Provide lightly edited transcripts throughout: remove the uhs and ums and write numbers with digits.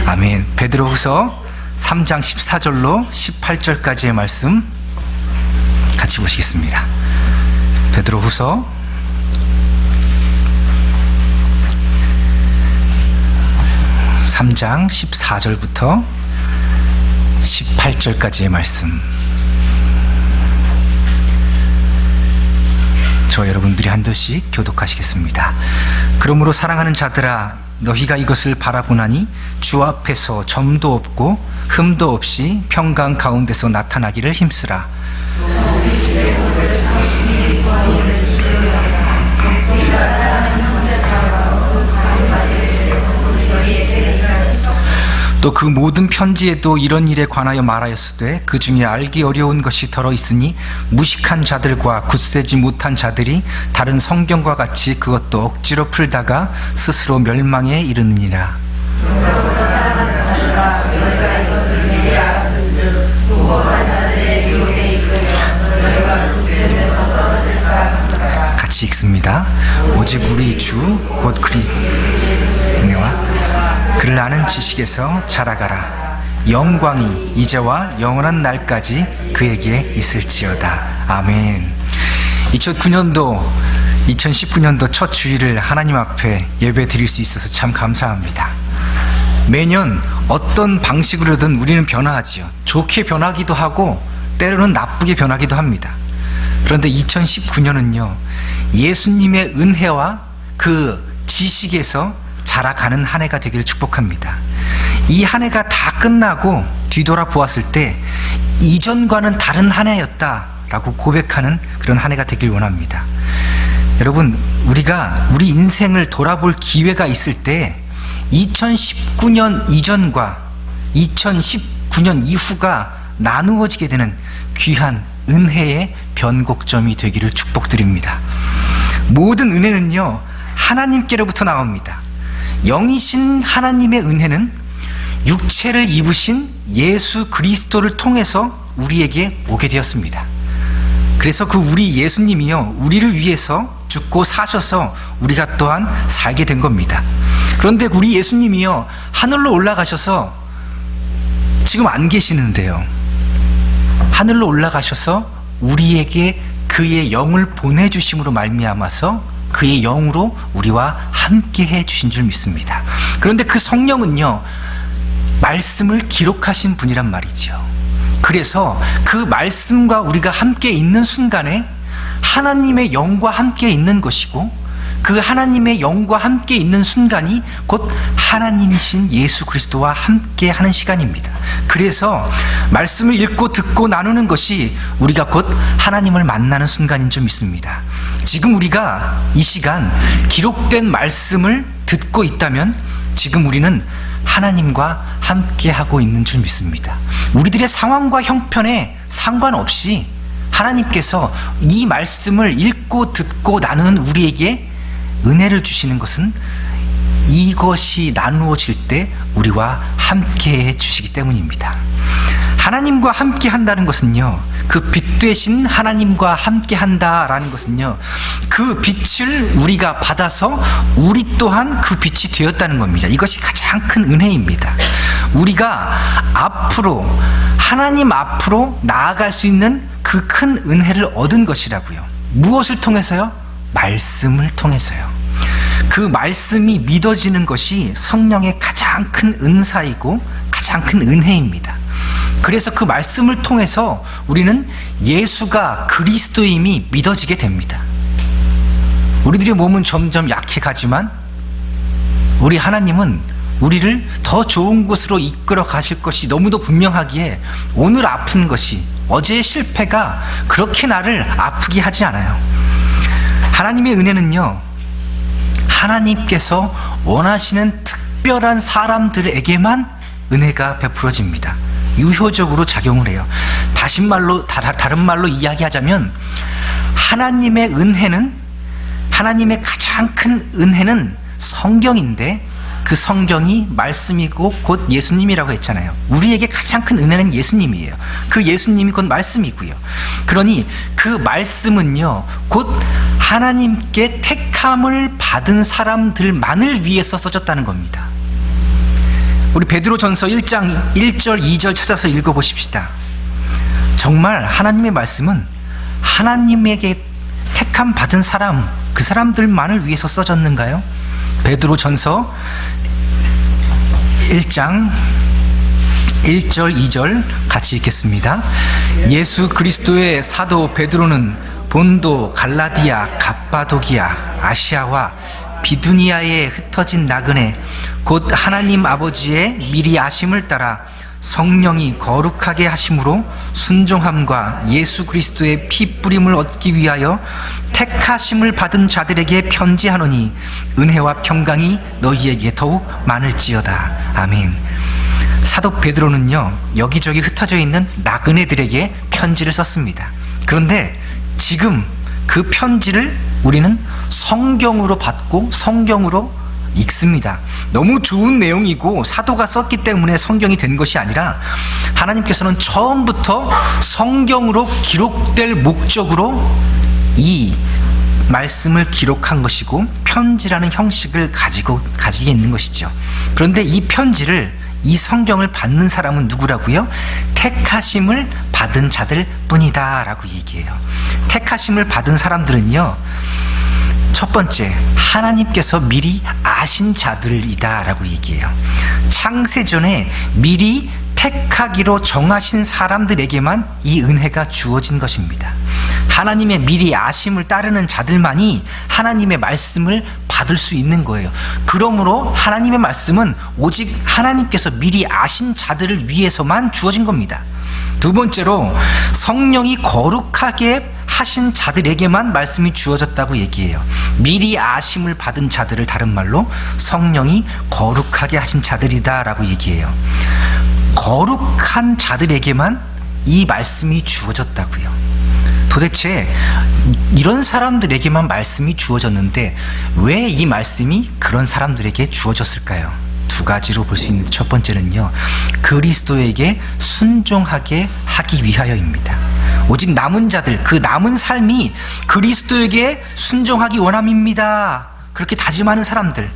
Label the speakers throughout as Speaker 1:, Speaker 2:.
Speaker 1: 아멘. 베드로후서 3장 14절로 18절까지의 말씀 같이 보시겠습니다. 베드로후서 3장 14절부터 18절까지의 말씀, 저 여러분들이 한 절씩 교독하시겠습니다. 그러므로 사랑하는 자들아, 너희가 이것을 바라보나니 주 앞에서 점도 없고 흠도 없이 평강 가운데서 나타나기를 힘쓰라. 또 그 모든 편지에도 이런 일에 관하여 말하였으되 그 중에 알기 어려운 것이 더러 있으니 무식한 자들과 굳세지 못한 자들이 다른 성경과 같이 그것도 억지로 풀다가 스스로 멸망에 이르느니라. 같이 읽습니다. 오직 우리 주 곧 그리스도와 그를 아는 지식에서 자라가라. 영광이 이제와 영원한 날까지 그에게 있을지어다. 아멘. 2019년도 첫 주일을 하나님 앞에 예배 드릴 수 있어서 참 감사합니다. 매년 어떤 방식으로든 우리는 변화하지요. 좋게 변하기도 하고 때로는 나쁘게 변하기도 합니다. 그런데 2019년은요, 예수님의 은혜와 그 지식에서 자라가는 한 해가 되기를 축복합니다. 이 한 해가 다 끝나고 뒤돌아 보았을 때 이전과는 다른 한 해였다라고 고백하는 그런 한 해가 되길 원합니다. 여러분, 우리가 우리 인생을 돌아볼 기회가 있을 때 2019년 이전과 2019년 이후가 나누어지게 되는 귀한 은혜의 변곡점이 되기를 축복드립니다. 모든 은혜는요, 하나님께로부터 나옵니다. 영이신 하나님의 은혜는 육체를 입으신 예수 그리스도를 통해서 우리에게 오게 되었습니다. 그래서 그 우리 예수님이요, 우리를 위해서 죽고 사셔서 우리가 또한 살게 된 겁니다. 그런데 우리 예수님이요, 하늘로 올라가셔서 지금 안 계시는데요, 하늘로 올라가셔서 우리에게 그의 영을 보내주심으로 말미암아서 그의 영으로 우리와 함께 해주신 줄 믿습니다. 그런데 그 성령은요, 말씀을 기록하신 분이란 말이죠. 그래서 그 말씀과 우리가 함께 있는 순간에 하나님의 영과 함께 있는 것이고, 그 하나님의 영과 함께 있는 순간이 곧 하나님이신 예수 그리스도와 함께 하는 시간입니다. 그래서 말씀을 읽고 듣고 나누는 것이 우리가 곧 하나님을 만나는 순간인 줄 믿습니다. 지금 우리가 이 시간 기록된 말씀을 듣고 있다면 지금 우리는 하나님과 함께 하고 있는 줄 믿습니다. 우리들의 상황과 형편에 상관없이 하나님께서 이 말씀을 읽고 듣고 나누는 우리에게 은혜를 주시는 것은 이것이 나누어질 때 우리와 함께 해 주시기 때문입니다. 하나님과 함께 한다는 것은요, 그 빛 되신 하나님과 함께 한다라는 것은요, 그 빛을 우리가 받아서 우리 또한 그 빛이 되었다는 겁니다. 이것이 가장 큰 은혜입니다. 우리가 앞으로 하나님 앞으로 나아갈 수 있는 그 큰 은혜를 얻은 것이라고요. 무엇을 통해서요? 말씀을 통해서요. 그 말씀이 믿어지는 것이 성령의 가장 큰 은사이고 가장 큰 은혜입니다. 그래서 그 말씀을 통해서 우리는 예수가 그리스도임이 믿어지게 됩니다. 우리들의 몸은 점점 약해가지만 우리 하나님은 우리를 더 좋은 곳으로 이끌어 가실 것이 너무도 분명하기에 오늘 아픈 것이, 어제의 실패가 그렇게 나를 아프게 하지 않아요. 하나님의 은혜는요, 하나님께서 원하시는 특별한 사람들에게만 은혜가 베풀어집니다. 유효적으로 작용을 해요. 다른 말로 이야기하자면 하나님의 은혜는, 하나님의 가장 큰 은혜는 성경인데 그 성경이 말씀이고 곧 예수님이라고 했잖아요. 우리에게 가장 큰 은혜는 예수님이에요. 그 예수님이 곧 말씀이고요. 그러니 그 말씀은요, 곧 하나님께 택함을 받은 사람들만을 위해서 써졌다는 겁니다. 우리 베드로전서 1장 1절 2절 찾아서 읽어보십시다. 정말 하나님의 말씀은 하나님에게 택함 받은 사람, 그 사람들만을 위해서 써졌는가요? 베드로전서 1장 1절 2절 같이 읽겠습니다. 예수 그리스도의 사도 베드로는 본도, 갈라디아, 갑바도기아, 아시아와 비두니아에 흩어진 나그네 곧 하나님 아버지의 미리 아심을 따라 성령이 거룩하게 하심으로 순종함과 예수 그리스도의 피 뿌림을 얻기 위하여 택하심을 받은 자들에게 편지하노니 은혜와 평강이 너희에게 더욱 많을지어다. 아멘. 사도 베드로는요, 여기저기 흩어져 있는 나그네들에게 편지를 썼습니다. 그런데 지금 그 편지를 우리는 성경으로 받고 성경으로 읽습니다. 너무 좋은 내용이고 사도가 썼기 때문에 성경이 된 것이 아니라 하나님께서는 처음부터 성경으로 기록될 목적으로 이 말씀을 기록한 것이고 편지라는 형식을 가지게 있는 것이죠. 그런데 이 편지를, 이 성경을 받는 사람은 누구라고요? 택하심을 받은 자들 뿐이다 라고 얘기해요. 택하심을 받은 사람들은요, 첫 번째, 하나님께서 미리 아신 자들이다 라고 얘기해요. 창세전에 미리 택하기로 정하신 사람들에게만 이 은혜가 주어진 것입니다. 하나님의 미리 아심을 따르는 자들만이 하나님의 말씀을 받을 수 있는 거예요. 그러므로 하나님의 말씀은 오직 하나님께서 미리 아신 자들을 위해서만 주어진 겁니다. 두 번째로, 성령이 거룩하게 하신 자들에게만 말씀이 주어졌다고 얘기해요. 미리 아심을 받은 자들을 다른 말로 성령이 거룩하게 하신 자들이다 라고 얘기해요. 거룩한 자들에게만 이 말씀이 주어졌다고요. 도대체 이런 사람들에게만 말씀이 주어졌는데 왜 이 말씀이 그런 사람들에게 주어졌을까요? 두 가지로 볼 수 있는데, 첫 번째는요, 그리스도에게 순종하게 하기 위하여입니다. 오직 남은 자들, 그 남은 삶이 그리스도에게 순종하기 원함입니다. 그렇게 다짐하는 사람들.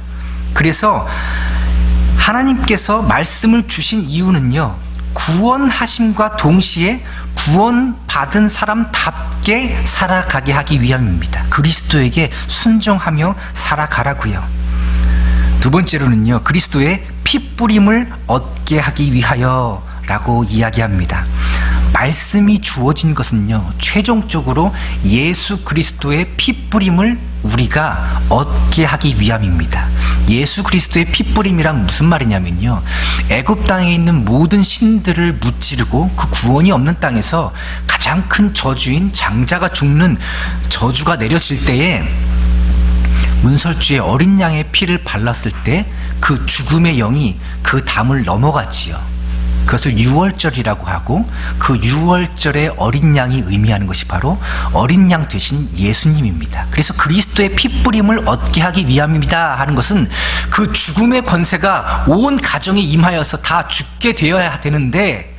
Speaker 1: 그래서 하나님께서 말씀을 주신 이유는요, 구원하심과 동시에 구원받은 사람답게 살아가게 하기 위함입니다. 그리스도에게 순종하며 살아가라고요. 두 번째로는요, 그리스도의 핏뿌림을 얻게 하기 위하여 라고 이야기합니다. 말씀이 주어진 것은요, 최종적으로 예수 그리스도의 핏뿌림을 우리가 얻게 하기 위함입니다. 예수 그리스도의 핏뿌림이란 무슨 말이냐면요, 애굽 땅에 있는 모든 신들을 무찌르고 그 구원이 없는 땅에서 가장 큰 저주인 장자가 죽는 저주가 내려질 때에 문설주에 어린 양의 피를 발랐을 때 그 죽음의 영이 그 담을 넘어갔지요. 그것을 유월절이라고 하고, 그 유월절의 어린 양이 의미하는 것이 바로 어린 양 되신 예수님입니다. 그래서 그리스도의 핏뿌림을 얻게 하기 위함입니다 하는 것은 그 죽음의 권세가 온 가정에 임하여서 다 죽게 되어야 되는데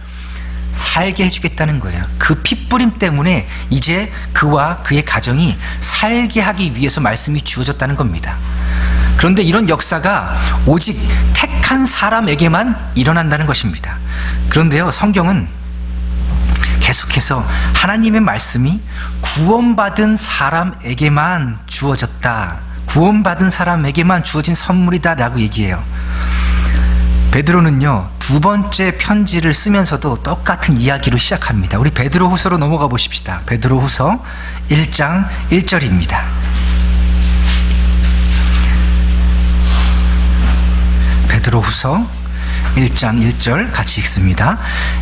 Speaker 1: 살게 해주겠다는 거예요. 그 핏뿌림 때문에 이제 그와 그의 가정이 살게 하기 위해서 말씀이 주어졌다는 겁니다. 그런데 이런 역사가 오직 택한 사람에게만 일어난다는 것입니다. 그런데요, 성경은 계속해서 하나님의 말씀이 구원받은 사람에게만 주어졌다, 구원받은 사람에게만 주어진 선물이다 라고 얘기해요. 베드로는요, 두 번째 편지를 쓰면서도 똑같은 이야기로 시작합니다. 우리 베드로 후서로 넘어가 보십시다. 베드로 후서 1장 1절입니다. 베드로 후서 1장 1절 같이 읽습니다.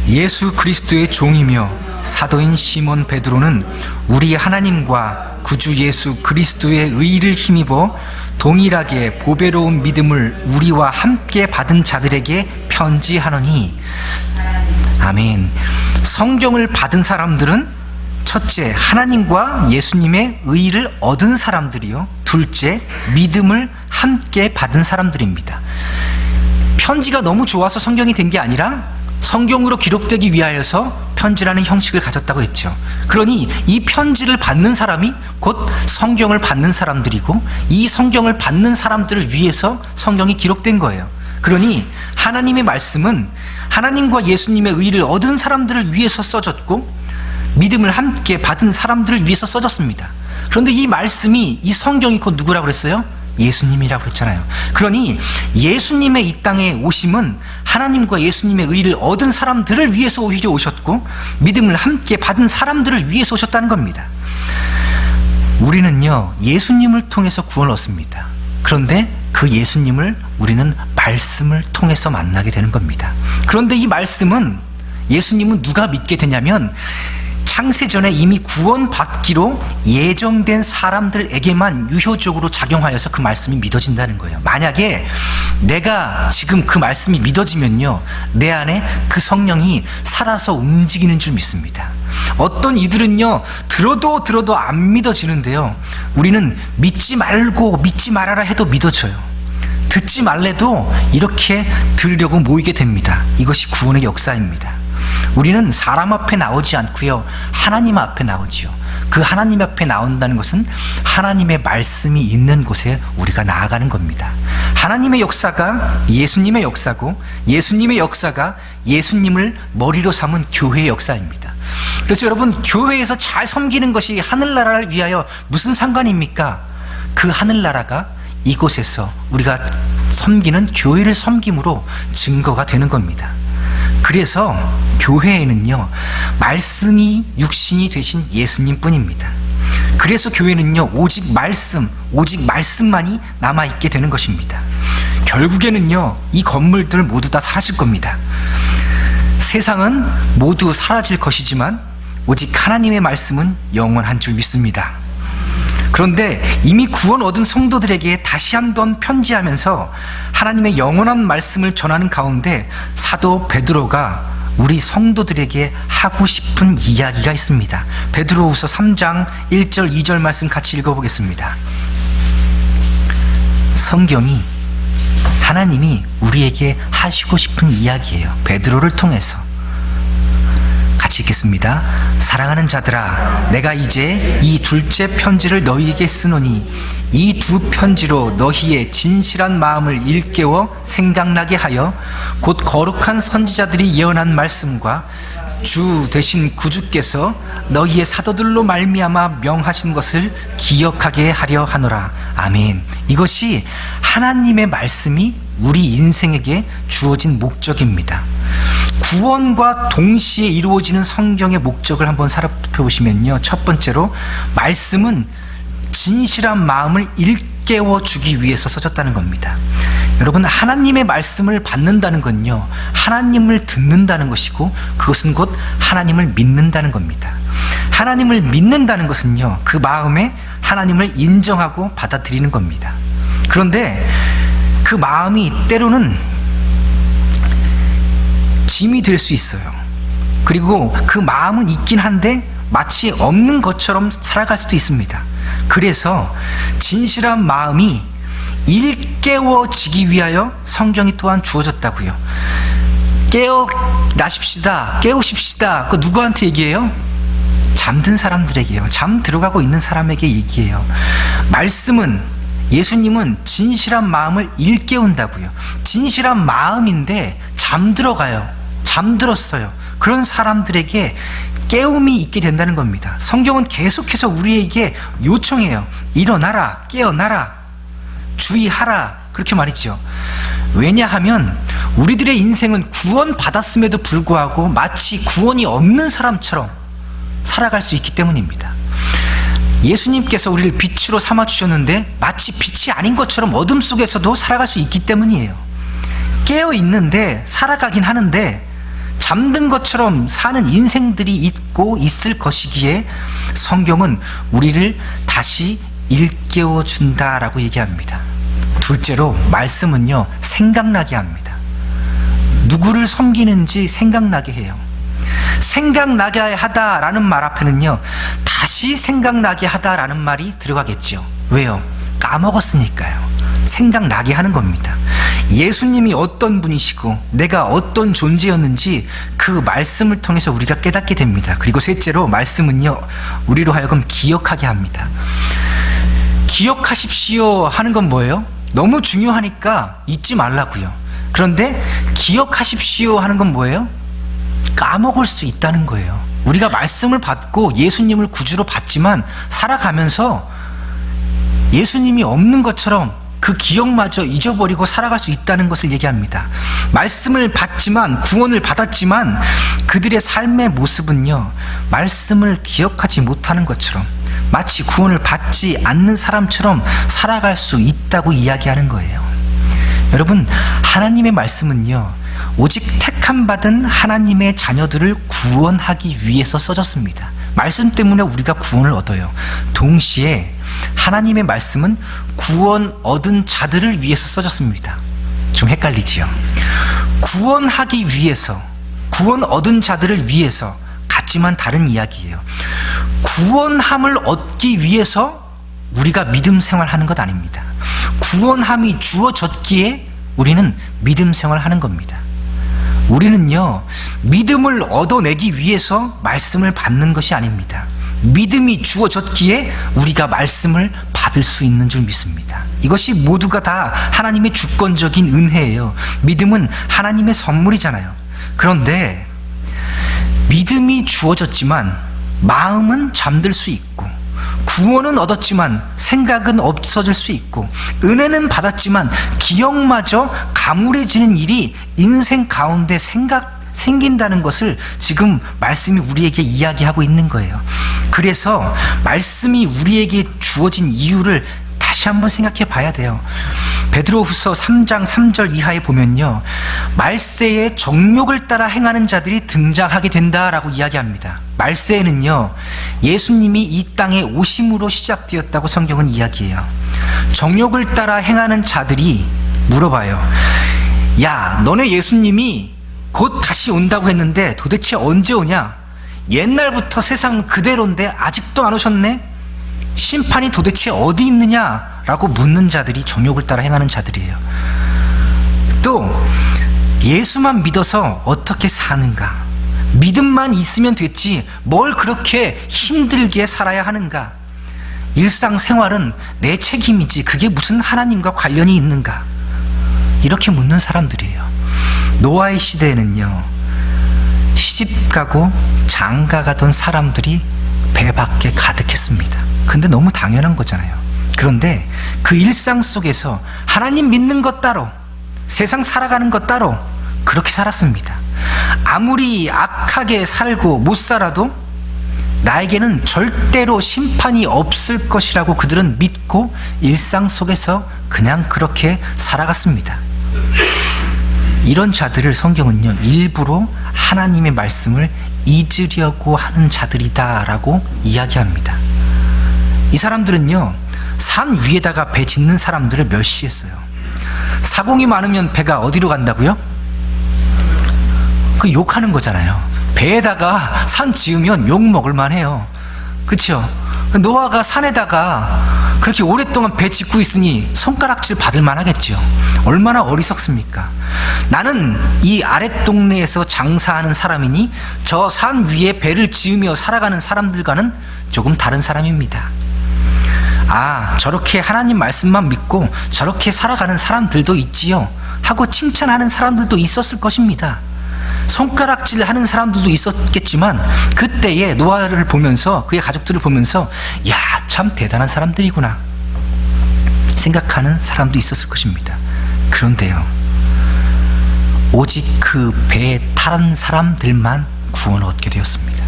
Speaker 1: 예수 그리스도의 종이며 사도인 시몬 베드로는 우리 하나님과 구주 예수 그리스도의 의를 힘입어 동일하게 보배로운 믿음을 우리와 함께 받은 자들에게 편지하노니. 아멘. 성경을 받은 사람들은 첫째, 하나님과 예수님의 의를 얻은 사람들이요, 둘째, 믿음을 함께 받은 사람들입니다. 편지가 너무 좋아서 성경이 된 게 아니라 성경으로 기록되기 위하여서 편지라는 형식을 가졌다고 했죠. 그러니 이 편지를 받는 사람이 곧 성경을 받는 사람들이고, 이 성경을 받는 사람들을 위해서 성경이 기록된 거예요. 그러니 하나님의 말씀은 하나님과 예수님의 의를 얻은 사람들을 위해서 써졌고 믿음을 함께 받은 사람들을 위해서 써졌습니다. 그런데 이 말씀이, 이 성경이 곧 누구라고 그랬어요? 예수님이라고 그랬잖아요. 그러니 예수님의 이 땅에 오심은 하나님과 예수님의 의를 얻은 사람들을 위해서 오히려 오셨고 믿음을 함께 받은 사람들을 위해서 오셨다는 겁니다. 우리는요, 예수님을 통해서 구원을 얻습니다. 그런데 그 예수님을 우리는 말씀을 통해서 만나게 되는 겁니다. 그런데 이 말씀은, 예수님은 누가 믿게 되냐면 창세전에 이미 구원받기로 예정된 사람들에게만 유효적으로 작용하여서 그 말씀이 믿어진다는 거예요. 만약에 내가 지금 그 말씀이 믿어지면요, 내 안에 그 성령이 살아서 움직이는 줄 믿습니다. 어떤 이들은요, 들어도 안 믿어지는데요, 우리는 믿지 말고 믿지 말아라 해도 믿어져요. 듣지 말래도 이렇게 들으려고 모이게 됩니다. 이것이 구원의 역사입니다. 우리는 사람 앞에 나오지 않고요, 하나님 앞에 나오지요. 그 하나님 앞에 나온다는 것은 하나님의 말씀이 있는 곳에 우리가 나아가는 겁니다. 하나님의 역사가 예수님의 역사고, 예수님의 역사가 예수님을 머리로 삼은 교회의 역사입니다. 그래서 여러분, 교회에서 잘 섬기는 것이 하늘나라를 위하여 무슨 상관입니까? 그 하늘나라가 이곳에서 우리가 섬기는 교회를 섬김으로 증거가 되는 겁니다. 그래서 교회에는요, 말씀이 육신이 되신 예수님 뿐입니다. 그래서 교회는요, 오직 말씀만이 남아있게 되는 것입니다. 결국에는요, 이 건물들 모두 다 사라질 겁니다. 세상은 모두 사라질 것이지만 오직 하나님의 말씀은 영원한 줄 믿습니다. 그런데 이미 구원 얻은 성도들에게 다시 한번 편지하면서 하나님의 영원한 말씀을 전하는 가운데 사도 베드로가 우리 성도들에게 하고 싶은 이야기가 있습니다. 베드로후서 3장 1절 2절 말씀 같이 읽어보겠습니다. 성경이 하나님이 우리에게 하시고 싶은 이야기예요. 베드로를 통해서. 같이 읽겠습니다. 사랑하는 자들아, 내가 이제 이 둘째 편지를 너희에게 쓰노니 이 두 편지로 너희의 진실한 마음을 일깨워 생각나게 하여 곧 거룩한 선지자들이 예언한 말씀과 주 되신 구주께서 너희의 사도들로 말미암아 명하신 것을 기억하게 하려 하노라. 아멘. 이것이 하나님의 말씀이 우리 인생에게 주어진 목적입니다. 구원과 동시에 이루어지는 성경의 목적을 한번 살펴보시면요, 첫 번째로 말씀은 진실한 마음을 일깨워 주기 위해서 써졌다는 겁니다. 여러분, 하나님의 말씀을 받는다는 건요, 하나님을 듣는다는 것이고 그것은 곧 하나님을 믿는다는 겁니다. 하나님을 믿는다는 것은요, 그 마음에 하나님을 인정하고 받아들이는 겁니다. 그런데 그 마음이 때로는 짐이 될 수 있어요. 그리고 그 마음은 있긴 한데 마치 없는 것처럼 살아갈 수도 있습니다. 그래서 진실한 마음이 일깨워지기 위하여 성경이 또한 주어졌다고요. 깨우십시다. 그 누구한테 얘기해요? 잠든 사람들에게요. 잠 들어가고 있는 사람에게 얘기해요. 말씀은, 예수님은 진실한 마음을 일깨운다고요. 진실한 마음인데 잠들어가요. 잠들었어요. 그런 사람들에게 깨움이 있게 된다는 겁니다. 성경은 계속해서 우리에게 요청해요. 일어나라, 깨어나라, 주의하라, 그렇게 말이죠. 왜냐하면 우리들의 인생은 구원받았음에도 불구하고 마치 구원이 없는 사람처럼 살아갈 수 있기 때문입니다. 예수님께서 우리를 빛으로 삼아주셨는데 마치 빛이 아닌 것처럼 어둠 속에서도 살아갈 수 있기 때문이에요. 깨어있는데 살아가긴 하는데 잠든 것처럼 사는 인생들이 있고 있을 것이기에 성경은 우리를 다시 일깨워준다라고 얘기합니다. 둘째로 말씀은요, 생각나게 합니다. 누구를 섬기는지 생각나게 해요. 생각나게 하다라는 말 앞에는요, 다시 생각나게 하다라는 말이 들어가겠죠. 왜요? 까먹었으니까요. 생각나게 하는 겁니다. 예수님이 어떤 분이시고 내가 어떤 존재였는지 그 말씀을 통해서 우리가 깨닫게 됩니다. 그리고 셋째로 말씀은요, 우리로 하여금 기억하게 합니다. 기억하십시오 하는 건 뭐예요? 너무 중요하니까 잊지 말라고요. 그런데 기억하십시오 하는 건 뭐예요? 까먹을 수 있다는 거예요. 우리가 말씀을 받고 예수님을 구주로 받지만 살아가면서 예수님이 없는 것처럼 그 기억마저 잊어버리고 살아갈 수 있다는 것을 얘기합니다. 말씀을 받지만, 구원을 받았지만 그들의 삶의 모습은요, 말씀을 기억하지 못하는 것처럼, 마치 구원을 받지 않는 사람처럼 살아갈 수 있다고 이야기하는 거예요. 여러분, 하나님의 말씀은요, 오직 택함 받은 하나님의 자녀들을 구원하기 위해서 써졌습니다. 말씀 때문에 우리가 구원을 얻어요. 동시에 하나님의 말씀은 구원 얻은 자들을 위해서 써졌습니다. 좀 헷갈리지요? 구원하기 위해서, 구원 얻은 자들을 위해서, 같지만 다른 이야기예요. 구원함을 얻기 위해서 우리가 믿음 생활하는 것 아닙니다. 구원함이 주어졌기에 우리는 믿음 생활하는 겁니다. 우리는요, 믿음을 얻어내기 위해서 말씀을 받는 것이 아닙니다. 믿음이 주어졌기에 우리가 말씀을 받을 수 있는 줄 믿습니다. 이것이 모두가 다 하나님의 주권적인 은혜예요. 믿음은 하나님의 선물이잖아요. 그런데 믿음이 주어졌지만 마음은 잠들 수 있고, 구원은 얻었지만 생각은 없어질 수 있고, 은혜는 받았지만 기억마저 가물해지는 일이 인생 가운데 생긴다는 것을 지금 말씀이 우리에게 이야기하고 있는 거예요. 그래서 말씀이 우리에게 주어진 이유를 다시 한번 생각해 봐야 돼요. 베드로후서 3장 3절 이하에 보면요, 말세에 정욕을 따라 행하는 자들이 등장하게 된다라고 이야기합니다. 말세에는요, 예수님이 이 땅에 오심으로 시작되었다고 성경은 이야기해요. 정욕을 따라 행하는 자들이 물어봐요. 야, 너네 예수님이 곧 다시 온다고 했는데 도대체 언제 오냐? 옛날부터 세상 그대로인데 아직도 안 오셨네? 심판이 도대체 어디 있느냐? 라고 묻는 자들이 정욕을 따라 행하는 자들이에요. 또 예수만 믿어서 어떻게 사는가? 믿음만 있으면 됐지 뭘 그렇게 힘들게 살아야 하는가? 일상생활은 내 책임이지 그게 무슨 하나님과 관련이 있는가? 이렇게 묻는 사람들이에요. 노아의 시대에는요, 시집가고 장가가던 사람들이 배 밖에 가득했습니다. 근데 너무 당연한 거잖아요. 그런데 그 일상 속에서 하나님 믿는 것 따로, 세상 살아가는 것 따로 그렇게 살았습니다. 아무리 악하게 살고 못 살아도 나에게는 절대로 심판이 없을 것이라고 그들은 믿고 일상 속에서 그냥 그렇게 살아갔습니다. 이런 자들을 성경은요, 일부러 하나님의 말씀을 잊으려고 하는 자들이다라고 이야기합니다. 이 사람들은요, 산 위에다가 배 짓는 사람들을 멸시했어요. 사공이 많으면 배가 어디로 간다고요? 그 욕하는 거잖아요. 배에다가 산 지으면 욕 먹을 만해요. 그렇죠? 노아가 산에다가 그렇게 오랫동안 배 짓고 있으니 손가락질 받을 만하겠죠. 얼마나 어리석습니까? 나는 이 아랫동네에서 장사하는 사람이니 저 산 위에 배를 지으며 살아가는 사람들과는 조금 다른 사람입니다. 아, 저렇게 하나님 말씀만 믿고 저렇게 살아가는 사람들도 있지요 하고 칭찬하는 사람들도 있었을 것입니다. 손가락질 하는 사람들도 있었겠지만 그때의 노아를 보면서, 그의 가족들을 보면서 야, 참 대단한 사람들이구나 생각하는 사람도 있었을 것입니다. 그런데요, 오직 그 배에 탄 사람들만 구원을 얻게 되었습니다.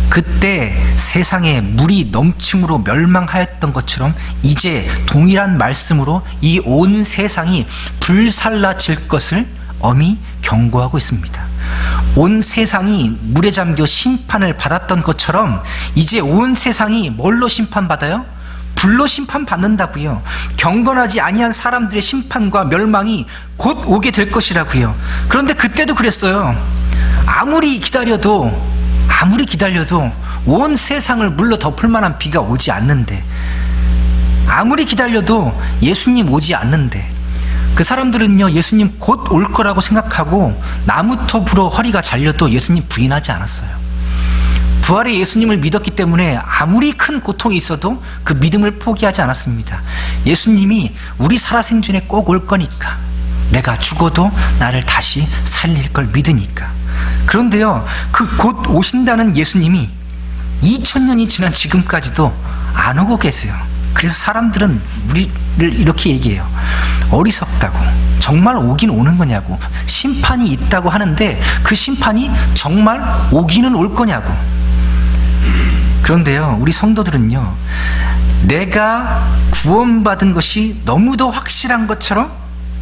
Speaker 1: 그때 세상에 물이 넘침으로 멸망하였던 것처럼 이제 동일한 말씀으로 이 온 세상이 불살라질 것을 엄히 경고하고 있습니다. 온 세상이 물에 잠겨 심판을 받았던 것처럼 이제 온 세상이 뭘로 심판받아요? 불로 심판받는다고요. 경건하지 아니한 사람들의 심판과 멸망이 곧 오게 될 것이라고요. 그런데 그때도 그랬어요. 아무리 기다려도 온 세상을 물로 덮을 만한 비가 오지 않는데, 아무리 기다려도 예수님 오지 않는데, 그 사람들은요, 예수님 곧 올 거라고 생각하고 나무톱으로 허리가 잘려도 예수님 부인하지 않았어요. 부활의 예수님을 믿었기 때문에 아무리 큰 고통이 있어도 그 믿음을 포기하지 않았습니다. 예수님이 우리 살아생전에 꼭 올 거니까 내가 죽어도 나를 다시 살릴 걸 믿으니까. 그런데요, 그 곧 오신다는 예수님이 2000년이 지난 지금까지도 안 오고 계세요. 그래서 사람들은 우리를 이렇게 얘기해요. 어리석다고. 정말 오긴 오는 거냐고. 심판이 있다고 하는데 그 심판이 정말 오기는 올 거냐고. 그런데요, 우리 성도들은요, 내가 구원받은 것이 너무도 확실한 것처럼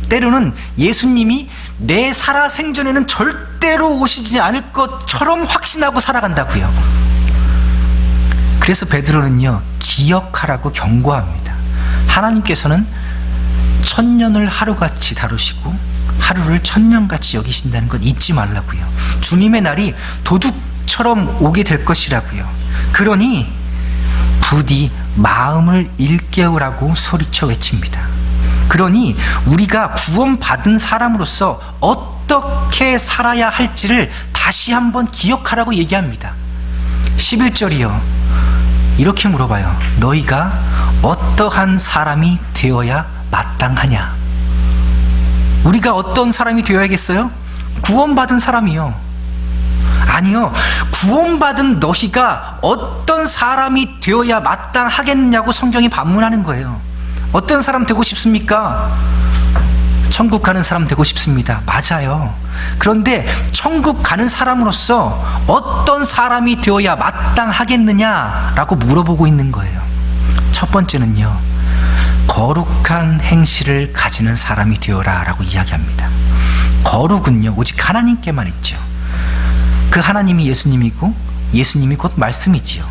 Speaker 1: 때로는 예수님이 내 살아생전에는 절대로 오시지 않을 것처럼 확신하고 살아간다고요. 그래서 베드로는요, 기억하라고 경고합니다. 하나님께서는 1000년을 하루같이 다루시고 하루를 1000년같이 여기신다는 것 잊지 말라고요. 주님의 날이 도둑처럼 오게 될 것이라고요. 그러니 부디 마음을 일깨우라고 소리쳐 외칩니다. 그러니 우리가 구원받은 사람으로서 어떻게 살아야 할지를 다시 한번 기억하라고 얘기합니다. 11절이요, 이렇게 물어봐요. 너희가 어떠한 사람이 되어야 마땅하냐? 우리가 어떤 사람이 되어야겠어요? 구원받은 사람이요. 아니요, 구원받은 너희가 어떤 사람이 되어야 마땅하겠냐고 성경이 반문하는 거예요. 어떤 사람 되고 싶습니까? 천국 가는 사람 되고 싶습니다. 맞아요. 그런데 천국 가는 사람으로서 어떤 사람이 되어야 마땅하겠느냐라고 물어보고 있는 거예요. 첫 번째는요, 거룩한 행실을 가지는 사람이 되어라 라고 이야기합니다. 거룩은요, 오직 하나님께만 있죠. 그 하나님이 예수님이고 예수님이 곧 말씀이지요.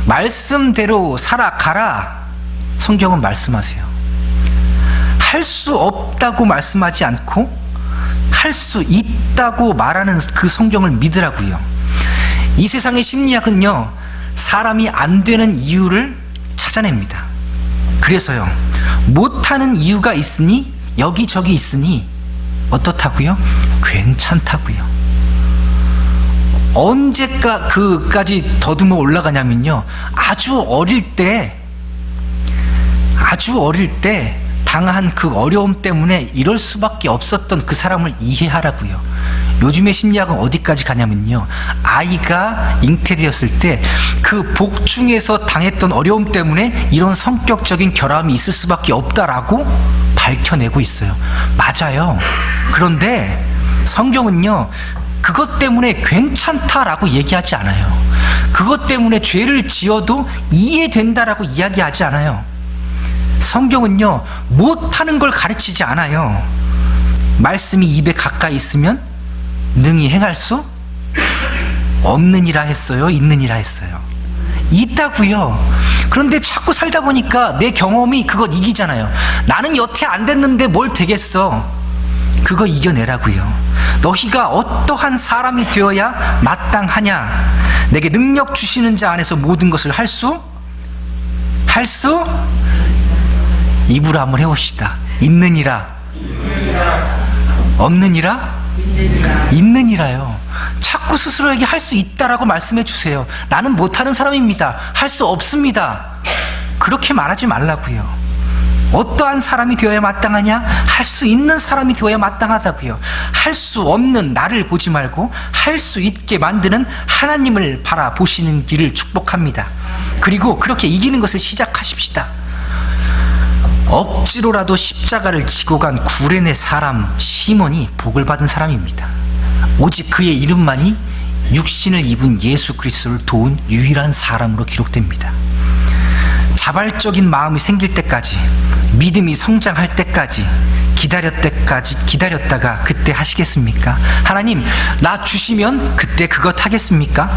Speaker 1: 말씀대로 살아가라, 성경은 말씀하세요. 할 수 없다고 말씀하지 않고 할 수 있다고 말하는 그 성경을 믿으라고요. 이 세상의 심리학은요, 사람이 안 되는 이유를 찾아냅니다. 그래서요, 못하는 이유가 있으니 여기저기 있으니 어떻다고요? 괜찮다고요. 언제까지 더듬어 올라가냐면요, 아주 어릴 때 당한 그 어려움 때문에 이럴 수밖에 없었던 그 사람을 이해하라고요. 요즘의 심리학은 어디까지 가냐면요, 아이가 잉태되었을 때 그 복중에서 당했던 어려움 때문에 이런 성격적인 결함이 있을 수밖에 없다라고 밝혀내고 있어요. 맞아요. 그런데 성경은요, 그것 때문에 괜찮다라고 얘기하지 않아요. 그것 때문에 죄를 지어도 이해된다라고 이야기하지 않아요. 성경은요, 못하는 걸 가르치지 않아요. 말씀이 입에 가까이 있으면 능히 행할 수 없느니라 했어요? 있느니라 했어요? 있다고요. 그런데 자꾸 살다 보니까 내 경험이 그것 이기잖아요. 나는 여태 안 됐는데 뭘 되겠어? 그거 이겨내라고요. 너희가 어떠한 사람이 되어야 마땅하냐? 내게 능력 주시는 자 안에서 모든 것을 할 수? 입으로 한번 해봅시다. 있느니라. 없느니라? 있느니라요. 자꾸 스스로에게 할 수 있다라고 말씀해 주세요. 나는 못하는 사람입니다. 할 수 없습니다. 그렇게 말하지 말라고요. 어떠한 사람이 되어야 마땅하냐? 할 수 있는 사람이 되어야 마땅하다고요. 할 수 없는 나를 보지 말고 할 수 있게 만드는 하나님을 바라보시는 길을 축복합니다. 그리고 그렇게 이기는 것을 시작하십시다. 억지로라도 십자가를 지고 간 구레네 사람 시몬이 복을 받은 사람입니다. 오직 그의 이름만이 육신을 입은 예수 그리스도를 도운 유일한 사람으로 기록됩니다. 자발적인 마음이 생길 때까지, 믿음이 성장할 때까지 기다렸다가 그때 하시겠습니까? 하나님, 나 주시면 그때 그것 하겠습니까?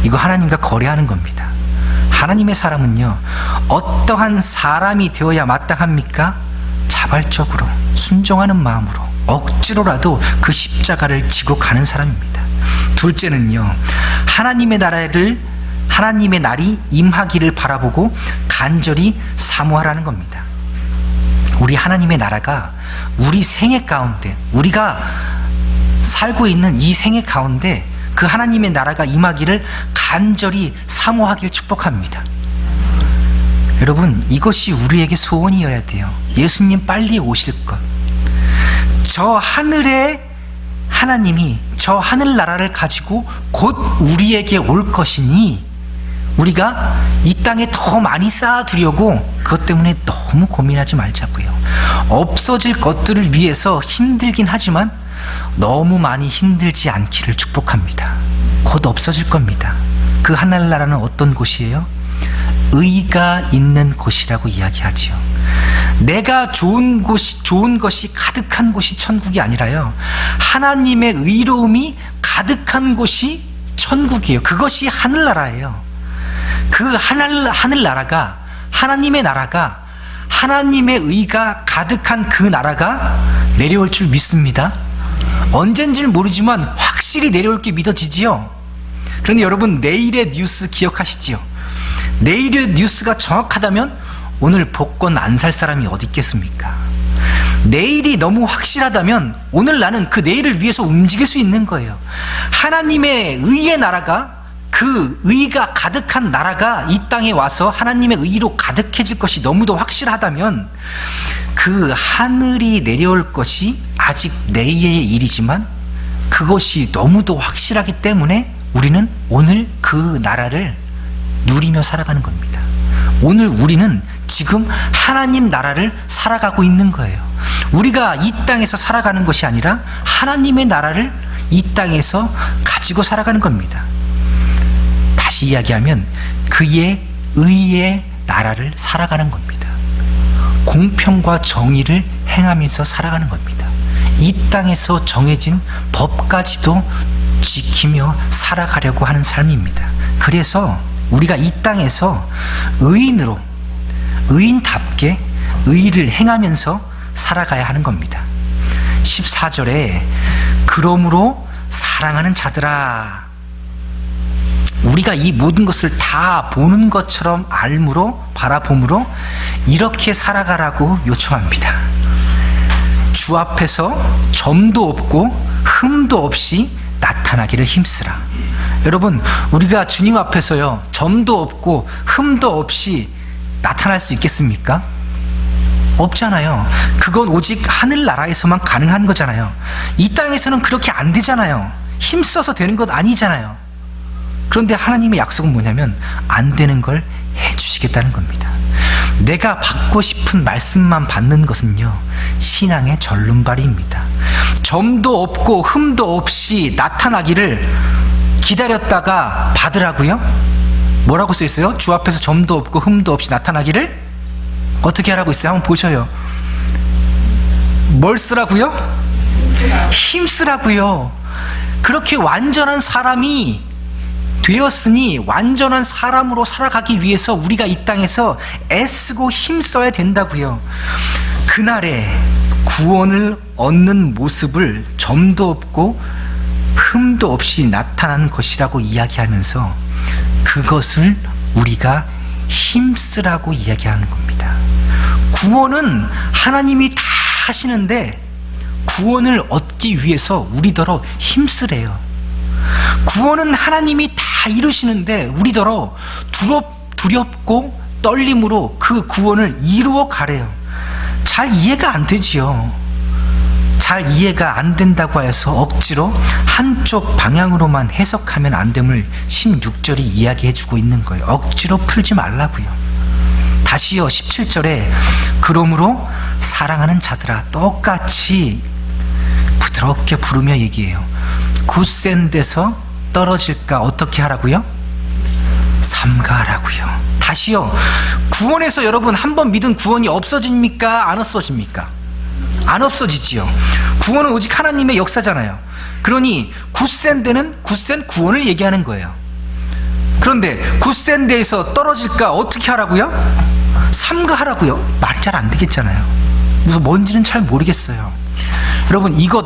Speaker 1: 이거 하나님과 거래하는 겁니다. 하나님의 사람은요, 어떠한 사람이 되어야 마땅합니까? 자발적으로 순종하는 마음으로 억지로라도 그 십자가를 지고 가는 사람입니다. 둘째는요, 하나님의 날이 임하기를 바라보고 간절히 사모하라는 겁니다. 우리 하나님의 나라가 우리 생애 가운데, 우리가 살고 있는 이 생애 가운데 그 하나님의 나라가 임하기를 간절히 사모하길 축복합니다. 여러분, 이것이 우리에게 소원이어야 돼요. 예수님 빨리 오실 것. 저 하늘에 하나님이 저 하늘나라를 가지고 곧 우리에게 올 것이니 우리가 이 땅에 더 많이 쌓아두려고 그것 때문에 너무 고민하지 말자고요. 없어질 것들을 위해서 힘들긴 하지만 너무 많이 힘들지 않기를 축복합니다. 곧 없어질 겁니다. 그 하늘나라는 어떤 곳이에요? 의가 있는 곳이라고 이야기하지요. 내가 좋은 것이 가득한 곳이 천국이 아니라요, 하나님의 의로움이 가득한 곳이 천국이에요. 그것이 하늘나라예요. 그 하늘나라가, 하나님의 나라가, 하나님의 의가 가득한 그 나라가 내려올 줄 믿습니다. 언젠지는 모르지만 확실히 내려올 게 믿어지지요. 그런데 여러분, 내일의 뉴스 기억하시지요? 내일의 뉴스가 정확하다면 오늘 복권 안 살 사람이 어디 있겠습니까? 내일이 너무 확실하다면 오늘 나는 그 내일을 위해서 움직일 수 있는 거예요. 하나님의 의의 나라가, 그 의가 가득한 나라가 이 땅에 와서 하나님의 의로 가득해질 것이 너무도 확실하다면 그 하늘이 내려올 것이 아직 내일의 일이지만 그것이 너무도 확실하기 때문에 우리는 오늘 그 나라를 누리며 살아가는 겁니다. 오늘 우리는 지금 하나님 나라를 살아가고 있는 거예요. 우리가 이 땅에서 살아가는 것이 아니라 하나님의 나라를 이 땅에서 가지고 살아가는 겁니다. 다시 이야기하면 그의 의의 나라를 살아가는 겁니다. 공평과 정의를 행하면서 살아가는 겁니다. 이 땅에서 정해진 법까지도 지키며 살아가려고 하는 삶입니다. 그래서 우리가 이 땅에서 의인으로, 의인답게 의를 행하면서 살아가야 하는 겁니다. 14절에 그러므로 사랑하는 자들아, 우리가 이 모든 것을 다 보는 것처럼 알므로, 바라봄으로 이렇게 살아가라고 요청합니다. 주 앞에서 점도 없고 흠도 없이 나타나기를 힘쓰라. 여러분, 우리가 주님 앞에서요, 점도 없고 흠도 없이 나타날 수 있겠습니까? 없잖아요. 그건 오직 하늘나라에서만 가능한 거잖아요. 이 땅에서는 그렇게 안 되잖아요. 힘써서 되는 것 아니잖아요. 그런데 하나님의 약속은 뭐냐면 안 되는 걸 해주시겠다는 겁니다. 내가 받고 싶은 말씀만 받는 것은요, 신앙의 절름발이입니다. 점도 없고 흠도 없이 나타나기를 기다렸다가 받으라고요? 뭐라고 써 있어요? 주 앞에서 점도 없고 흠도 없이 나타나기를 어떻게 하라고 있어요? 한번 보셔요. 뭘 쓰라고요? 힘쓰라고요. 그렇게 완전한 사람이 되었으니 완전한 사람으로 살아가기 위해서 우리가 이 땅에서 애쓰고 힘써야 된다고요. 그날에 구원을 얻는 모습을 점도 없고 흠도 없이 나타나는 것이라고 이야기하면서 그것을 우리가 힘쓰라고 이야기하는 겁니다. 구원은 하나님이 다 하시는데 구원을 얻기 위해서 우리더러 힘쓰래요. 구원은 하나님이 다 이루시는데 우리더러 두렵고 떨림으로 그 구원을 이루어 가래요. 잘 이해가 안 되지요. 잘 이해가 안 된다고 해서 억지로 한쪽 방향으로만 해석하면 안 됨을 16절이 이야기해 주고 있는 거예요. 억지로 풀지 말라고요. 다시요, 17절에 그러므로 사랑하는 자들아, 똑같이 부드럽게 부르며 얘기해요. 굳센 데서 떨어질까 어떻게 하라고요? 삼가하라고요. 다시요, 구원에서 여러분 한번 믿은 구원이 없어집니까? 안 없어집니까? 안 없어지지요. 구원은 오직 하나님의 역사잖아요. 그러니 굳센 데는 굳센 구원을 얘기하는 거예요. 그런데 굳센 데에서 떨어질까 어떻게 하라고요? 삼가하라고요. 말이 잘 안 되겠잖아요. 무슨 뭔지는 잘 모르겠어요. 여러분, 이것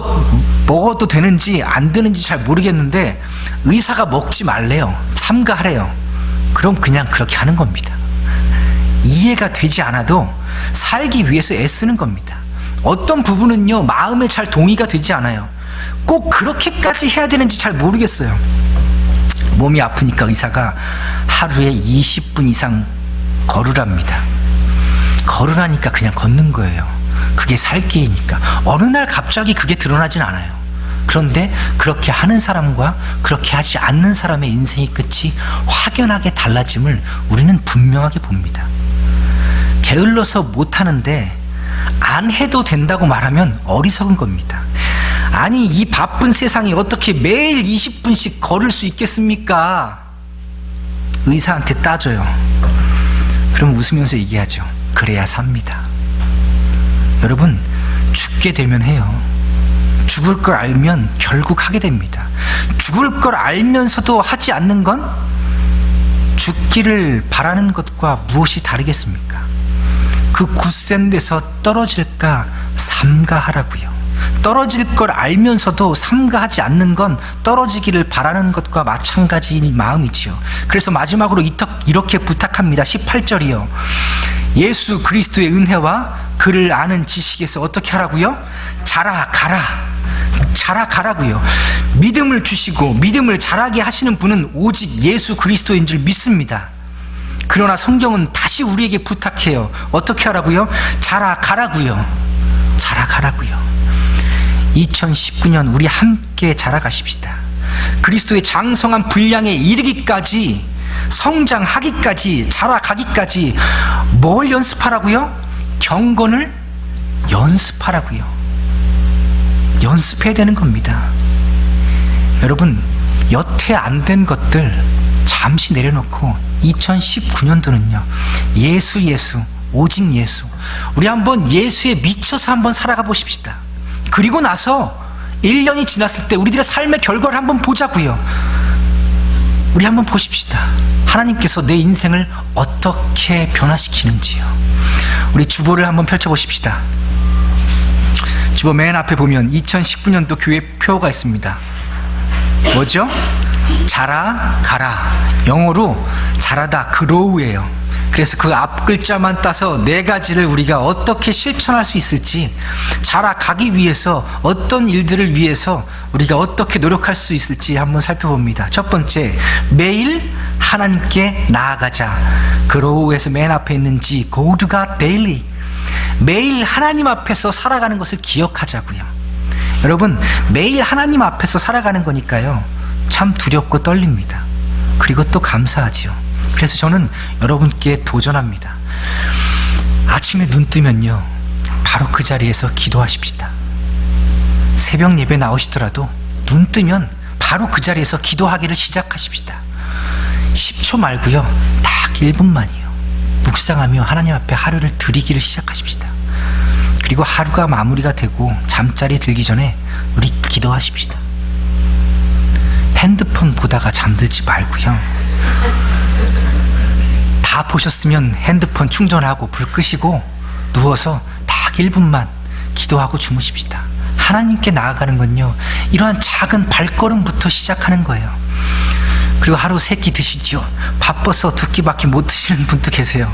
Speaker 1: 먹어도 되는지 안 되는지 잘 모르겠는데 의사가 먹지 말래요. 삼가하래요. 그럼 그냥 그렇게 하는 겁니다. 이해가 되지 않아도 살기 위해서 애쓰는 겁니다. 어떤 부분은요, 마음에 잘 동의가 되지 않아요. 꼭 그렇게까지 해야 되는지 잘 모르겠어요. 몸이 아프니까 의사가 하루에 20분 이상 걸으랍니다. 걸으라니까 그냥 걷는 거예요. 그게 살 길이니까. 어느 날 갑자기 그게 드러나진 않아요. 그런데 그렇게 하는 사람과 그렇게 하지 않는 사람의 인생의 끝이 확연하게 달라짐을 우리는 분명하게 봅니다. 게을러서 못하는데 안 해도 된다고 말하면 어리석은 겁니다. 아니, 이 바쁜 세상에 어떻게 매일 20분씩 걸을 수 있겠습니까? 의사한테 따져요. 그럼 웃으면서 얘기하죠. 그래야 삽니다. 여러분, 죽게 되면 해요. 죽을 걸 알면 결국 하게 됩니다. 죽을 걸 알면서도 하지 않는 건 죽기를 바라는 것과 무엇이 다르겠습니까? 그 굳센 데서 떨어질까 삼가하라고요. 떨어질 걸 알면서도 삼가하지 않는 건 떨어지기를 바라는 것과 마찬가지인 마음이지요. 그래서 마지막으로 이렇게 부탁합니다. 18절이요. 예수 그리스도의 은혜와 그를 아는 지식에서 어떻게 하라고요? 자라가라고요. 믿음을 주시고 믿음을 자라게 하시는 분은 오직 예수 그리스도인 줄 믿습니다. 그러나 성경은 다시 우리에게 부탁해요. 어떻게 하라고요? 자라가라고요. 2019년 우리 함께 자라가십시다. 그리스도의 장성한 분량에 이르기까지, 성장하기까지, 자라가기까지 뭘 연습하라고요? 경건을 연습하라고요. 연습해야 되는 겁니다. 여러분, 여태 안 된 것들 잠시 내려놓고 2019년도는요 예수, 오직 예수. 우리 한번 예수에 미쳐서 한번 살아가 보십시다. 그리고 나서 1년이 지났을 때 우리들의 삶의 결과를 한번 보자고요. 우리 한번 보십시다. 하나님께서 내 인생을 어떻게 변화시키는지요. 우리 주보를 한번 펼쳐보십시다. 주보 맨 앞에 보면 2019년도 교회 표가 있습니다. 뭐죠? 자라가라. 영어로 자라다, grow예요. 그래서 그 앞 글자만 따서 4가지를 우리가 어떻게 실천할 수 있을지, 자라가기 위해서 어떤 일들을 위해서 우리가 어떻게 노력할 수 있을지 한번 살펴봅니다. 첫 번째, 매일 하나님께 나아가자. grow에서 맨 앞에 있는 G, go to God daily. 매일 하나님 앞에서 살아가는 것을 기억하자고요. 여러분, 매일 하나님 앞에서 살아가는 거니까요 참 두렵고 떨립니다. 그리고 또 감사하지요. 그래서 저는 여러분께 도전합니다. 아침에 눈 뜨면요 바로 그 자리에서 기도하십시다. 새벽 예배 나오시더라도 눈 뜨면 바로 그 자리에서 기도하기를 시작하십시다. 10초 말고요 딱 1분만이요 묵상하며 하나님 앞에 하루를 드리기를 시작하십시다. 그리고 하루가 마무리가 되고 잠자리 들기 전에 우리 기도하십시다. 핸드폰 보다가 잠들지 말고요, 다 보셨으면 핸드폰 충전하고 불 끄시고 누워서 딱 1분만 기도하고 주무십시다. 하나님께 나아가는 건요 이러한 작은 발걸음부터 시작하는 거예요. 그리고 하루 3끼 드시지요. 바빠서 2끼밖에 못 드시는 분도 계세요.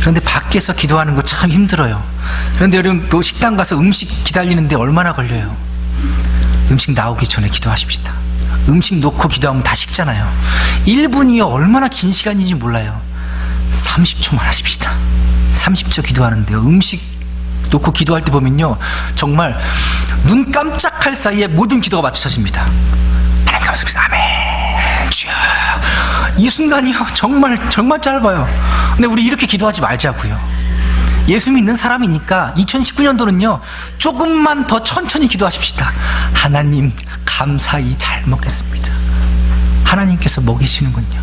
Speaker 1: 그런데 밖에서 기도하는 거 참 힘들어요. 그런데 여러분, 뭐 식당 가서 음식 기다리는데 얼마나 걸려요? 음식 나오기 전에 기도하십시다. 음식 놓고 기도하면 다 식잖아요. 1분이요 얼마나 긴 시간인지 몰라요. 30초만 하십시다. 30초 기도하는데요 음식 놓고 기도할 때 보면요 정말 눈 깜짝할 사이에 모든 기도가 맞춰집니다. 하나님 감사합니다. 아멘. 주여. 이 순간이요 정말 짧아요. 근데 우리 이렇게 기도하지 말자고요. 예수 믿는 사람이니까 2019년도는요 조금만 더 천천히 기도하십시다. 하나님 감사히 잘 먹겠습니다. 하나님께서 먹이시는군요.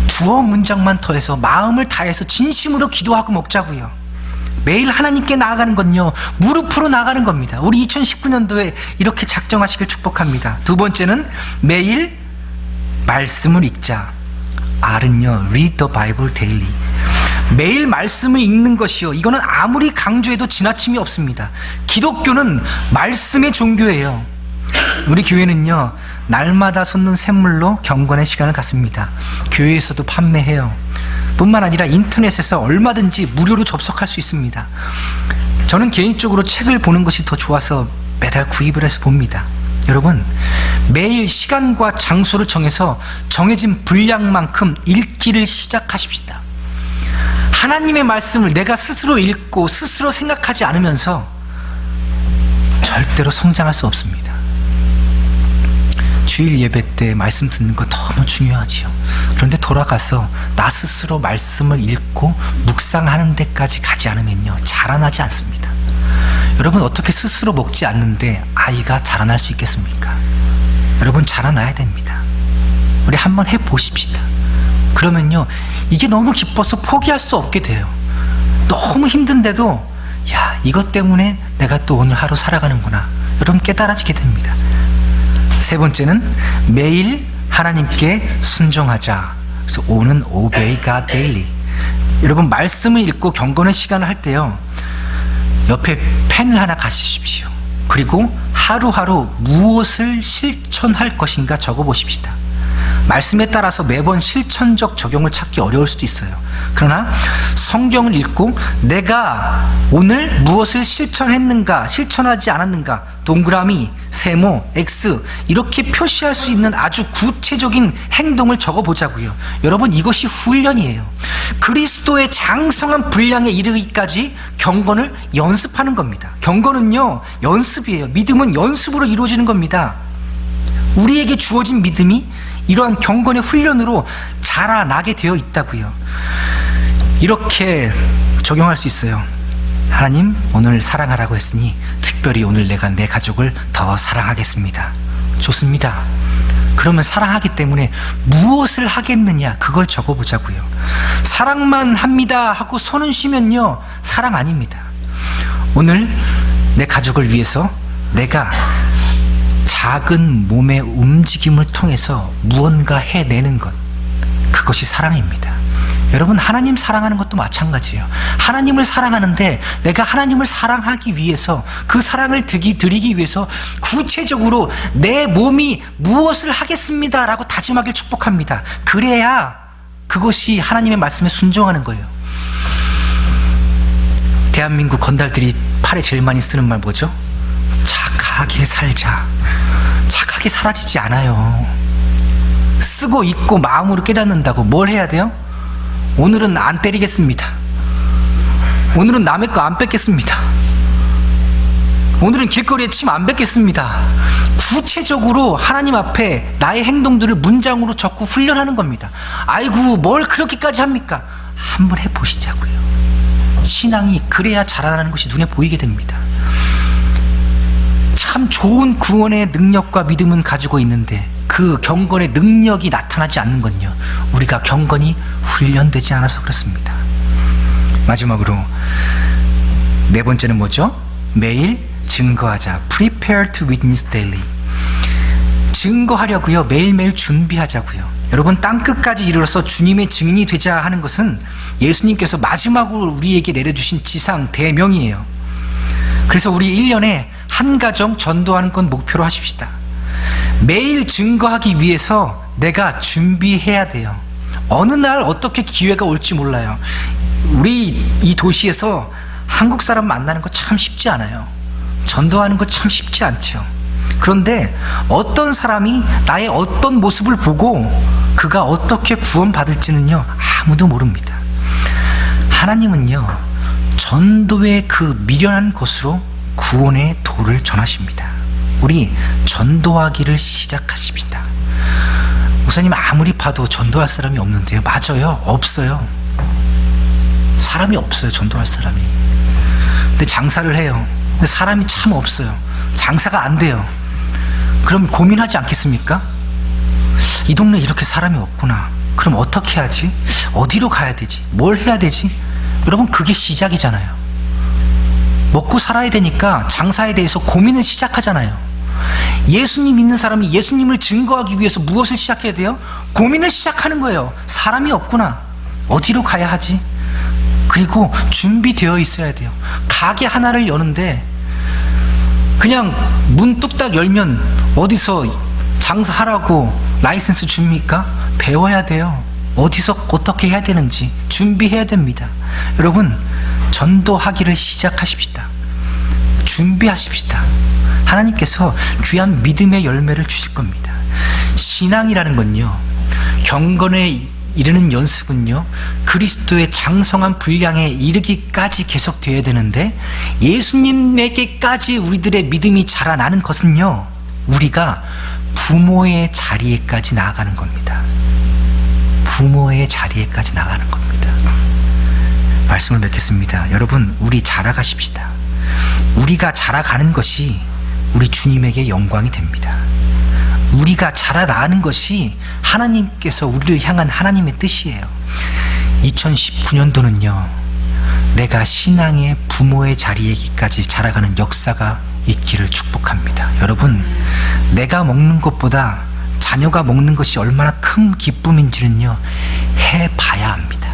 Speaker 1: 두어 문장만 더해서 마음을 다해서 진심으로 기도하고 먹자고요. 매일 하나님께 나아가는 건요 무릎으로 나가는 겁니다. 우리 2019년도에 이렇게 작정하시길 축복합니다. 두 번째는 매일 말씀을 읽자. R은요 read the Bible daily. 매일 말씀을 읽는 것이요 이거는 아무리 강조해도 지나침이 없습니다. 기독교는 말씀의 종교예요. 우리 교회는요 날마다 솟는 샘물로 경건의 시간을 갖습니다. 교회에서도 판매해요. 뿐만 아니라 인터넷에서 얼마든지 무료로 접속할 수 있습니다. 저는 개인적으로 책을 보는 것이 더 좋아서 매달 구입을 해서 봅니다. 여러분, 매일 시간과 장소를 정해서 정해진 분량만큼 읽기를 시작하십시다. 하나님의 말씀을 내가 스스로 읽고 스스로 생각하지 않으면서 절대로 성장할 수 없습니다. 주일 예배 때 말씀 듣는 거 너무 중요하지요. 그런데 돌아가서 나 스스로 말씀을 읽고 묵상하는 데까지 가지 않으면요, 자라나지 않습니다. 여러분, 어떻게 스스로 먹지 않는데 아이가 자라날 수 있겠습니까? 여러분, 자라나야 됩니다. 우리 한번 해보십시다. 그러면요, 이게 너무 기뻐서 포기할 수 없게 돼요. 너무 힘든데도 야, 이것 때문에 내가 또 오늘 하루 살아가는구나, 여러분 깨달아지게 됩니다. 세 번째는 매일 하나님께 순종하자. 그래서 오는 obey God daily. 여러분, 말씀을 읽고 경건의 시간을 할 때요, 옆에 펜을 하나 가지십시오. 그리고 하루하루 무엇을 실천할 것인가 적어보십시다. 말씀에 따라서 매번 실천적 적용을 찾기 어려울 수도 있어요. 그러나 성경을 읽고 내가 오늘 무엇을 실천했는가, 실천하지 않았는가, 동그라미, 세모, X 이렇게 표시할 수 있는 아주 구체적인 행동을 적어보자고요. 여러분, 이것이 훈련이에요. 그리스도의 장성한 분량에 이르기까지 경건을 연습하는 겁니다. 경건은요, 연습이에요. 믿음은 연습으로 이루어지는 겁니다. 우리에게 주어진 믿음이 이러한 경건의 훈련으로 자라나게 되어 있다고요. 이렇게 적용할 수 있어요. 하나님, 오늘 사랑하라고 했으니 특별히 오늘 내가 내 가족을 더 사랑하겠습니다. 좋습니다. 그러면 사랑하기 때문에 무엇을 하겠느냐, 그걸 적어보자고요. 사랑만 합니다 하고 손은 쉬면요, 사랑 아닙니다. 오늘 내 가족을 위해서 내가 작은 몸의 움직임을 통해서 무언가 해내는 것, 그것이 사랑입니다. 여러분, 하나님 사랑하는 것도 마찬가지예요. 하나님을 사랑하는데 내가 하나님을 사랑하기 위해서, 그 사랑을 드리기 위해서 구체적으로 내 몸이 무엇을 하겠습니다 라고 다짐하길 축복합니다. 그래야 그것이 하나님의 말씀에 순종하는 거예요. 대한민국 건달들이 팔에 제일 많이 쓰는 말 뭐죠? 착하게 살자. 착하게 사라지지 않아요. 쓰고 있고 마음으로 깨닫는다고 뭘 해야 돼요? 오늘은 안 때리겠습니다. 오늘은 남의 거 안 뺏겠습니다. 오늘은 길거리에 침 안 뱉겠습니다. 구체적으로 하나님 앞에 나의 행동들을 문장으로 적고 훈련하는 겁니다. 아이고, 뭘 그렇게까지 합니까? 한번 해보시자고요. 신앙이 그래야 자라나는 것이 눈에 보이게 됩니다. 참 좋은 구원의 능력과 믿음은 가지고 있는데 그 경건의 능력이 나타나지 않는 건요, 우리가 경건이 훈련되지 않아서 그렇습니다. 마지막으로 네 번째는 뭐죠? 매일 증거하자. Prepare to witness daily. 증거하려고요, 매일매일 준비하자고요. 여러분, 땅끝까지 이르러서 주님의 증인이 되자 하는 것은 예수님께서 마지막으로 우리에게 내려주신 지상 대명이에요. 그래서 우리 1년에 한 가정 전도하는 건 목표로 하십시다. 매일 증거하기 위해서 내가 준비해야 돼요. 어느 날 어떻게 기회가 올지 몰라요. 우리 이 도시에서 한국 사람 만나는 거 참 쉽지 않아요. 전도하는 거 참 쉽지 않죠. 그런데 어떤 사람이 나의 어떤 모습을 보고 그가 어떻게 구원받을지는요, 아무도 모릅니다. 하나님은요, 전도의 그 미련한 것으로 구원의 도를 전하십니다. 우리 전도하기를 시작하십시다. 목사님, 아무리 봐도 전도할 사람이 없는데요. 맞아요, 없어요. 사람이 없어요, 전도할 사람이. 근데 장사를 해요. 근데 사람이 참 없어요. 장사가 안 돼요. 그럼 고민하지 않겠습니까? 이 동네에 이렇게 사람이 없구나. 그럼 어떻게 하지? 어디로 가야 되지? 뭘 해야 되지? 여러분, 그게 시작이잖아요. 먹고 살아야 되니까 장사에 대해서 고민을 시작하잖아요. 예수님 믿는 사람이 예수님을 증거하기 위해서 무엇을 시작해야 돼요? 고민을 시작하는 거예요. 사람이 없구나. 어디로 가야 하지? 그리고 준비되어 있어야 돼요. 가게 하나를 여는데 그냥 문 뚝딱 열면 어디서 장사하라고 라이센스 줍니까? 배워야 돼요. 어디서 어떻게 해야 되는지 준비해야 됩니다. 여러분, 전도하기를 시작하십시다. 준비하십시다. 하나님께서 귀한 믿음의 열매를 주실 겁니다. 신앙이라는 건요, 경건의 이르는 연습은요, 그리스도의 장성한 분량에 이르기까지 계속되어야 되는데, 예수님에게까지 우리들의 믿음이 자라나는 것은요, 우리가 부모의 자리에까지 나아가는 겁니다. 부모의 자리에까지 나가는 겁니다. 말씀을 맺겠습니다. 여러분, 우리 자라가십시다. 우리가 자라가는 것이 우리 주님에게 영광이 됩니다. 우리가 자라나는 것이 하나님께서 우리를 향한 하나님의 뜻이에요. 2019년도는요, 내가 신앙의 부모의 자리에까지 자라가는 역사가 있기를 축복합니다. 여러분, 내가 먹는 것보다 자녀가 먹는 것이 얼마나 큰 기쁨인지는요, 해봐야 합니다.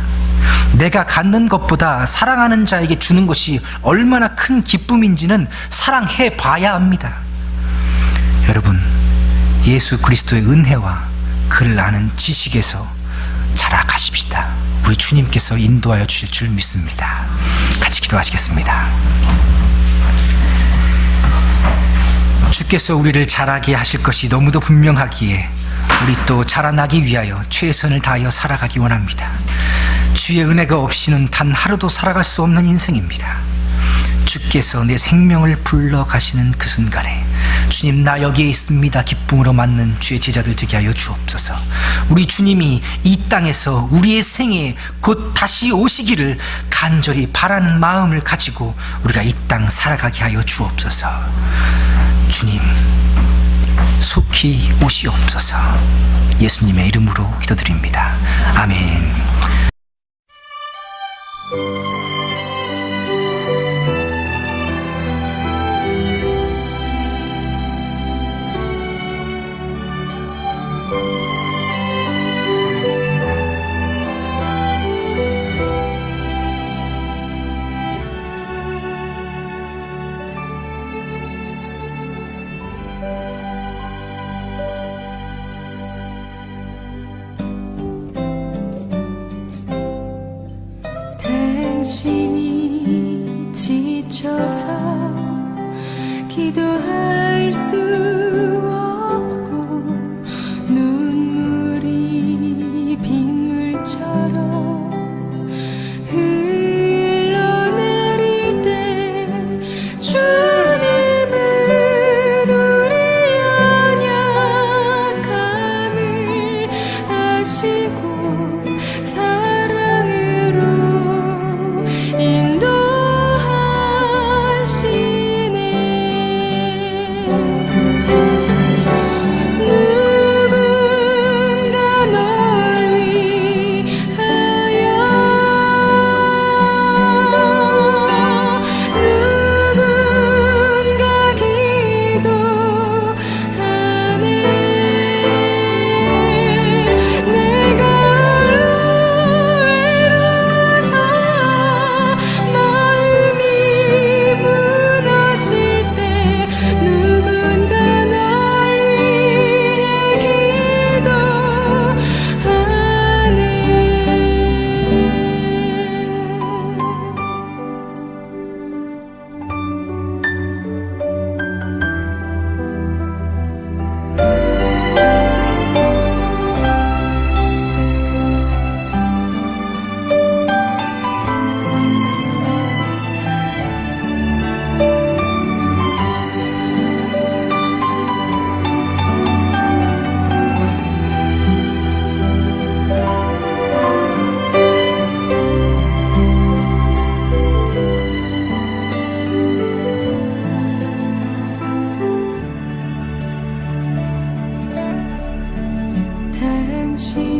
Speaker 1: 내가 갖는 것보다 사랑하는 자에게 주는 것이 얼마나 큰 기쁨인지는 사랑해봐야 합니다. 여러분, 예수 그리스도의 은혜와 그를 아는 지식에서 자라가십시다. 우리 주님께서 인도하여 주실 줄 믿습니다. 같이 기도하시겠습니다. 주께서 우리를 자라게 하실 것이 너무도 분명하기에 우리 또 자라나기 위하여 최선을 다하여 살아가기 원합니다. 주의 은혜가 없이는 단 하루도 살아갈 수 없는 인생입니다. 주께서 내 생명을 불러 가시는 그 순간에 주님, 나 여기에 있습니다 기쁨으로 맞는 주의 제자들 되게 하여 주옵소서. 우리 주님이 이 땅에서 우리의 생에 곧 다시 오시기를 간절히 바라는 마음을 가지고 우리가 이 땅 살아가게 하여 주옵소서. 주님, 속히 오시옵소서. 예수님의 이름으로 기도드립니다. 아멘.
Speaker 2: 당신이 지쳐서 기도할 수 없고 눈물이 빗물처럼 흘러내릴 때 주님은 우리의 연약함을 아시고 사랑으로 인도하시네. 누군가 널 위하여, 누군가 기도하네. 내가 홀로 외로워서 마음이 무너질 때 누군가 널 위해 기도하네. 당신